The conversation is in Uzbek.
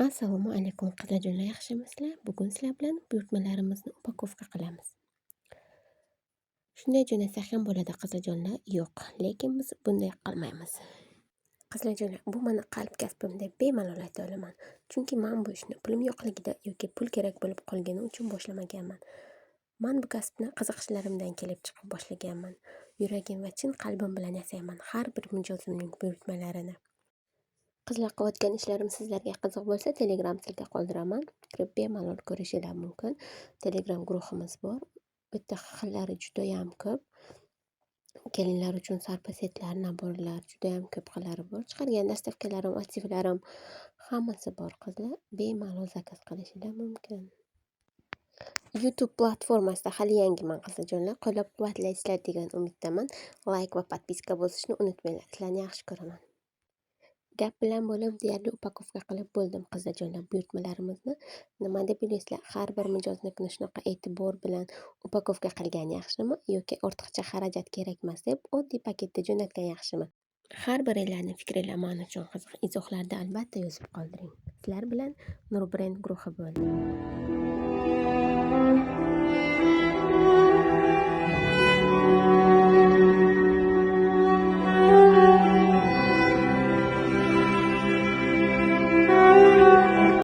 Assalomu alaykum qizlarjonlar, yaxshimisizlar? Bugun sizlar bilan buyurtmalarimizni upakovka qilamiz. Shunday jo'nasak ham bo'ladi qizlarjonlar? Yo'q, lekin biz bunday qilmaymiz. Qizlarjonlar, bu mani qalb kasbim deb bemalol ayta olaman. Chunki men bu ishni pulim yo'qligida yoki pul kerak bo'lib qolgani uchun boshlamaganman. Men bu kasbni qiziqishlarimdan kelib chiqib boshlaganman. Yuragim va chin qalbim bilan yasayman har bir mijozimning buyurtmalarini. Qizlar qilayotgan ishlarim sizlarga qiziq bo'lsa, Telegram silka qoldiraman. Kirib bemalol ko'rishingiz mumkin. Telegram guruhimiz bor. Bitta xillari judayam ko'p. Kelinlar uchun sarpa setlar, naborlar judayam ko'p xillari bor. Chiqargan dastavkalarim, arxivlarim hammasi bor qizlar. Bemalol zakaz qilishingiz mumkin. YouTube platformasida hali yangiman qizlarjonlar. Qo'llab-quvvatlaysizlar degan umiddaman. Like va podpiska bosishni unutmanglar. Sizlarni yaxshi ko'raman. Gap bilan bo'lib deyarli upakovka qilib bo'ldim qizlarjonlar buyurtmalarimizni. Nima deb o'ylaysizlar? Har bir mijozniki shunaqa e'tibor bilan upakovka qilgan yaxshimi yoki ortiqcha xarajat kerakmas deb oddiy paketda jo'natgan yaxshimi? Har biringlarning fikringlar men uchun qiziq. Izohlarda albatta yozib qoldiring. Sizlar bilan Nur Brand guruhi bo'ldi.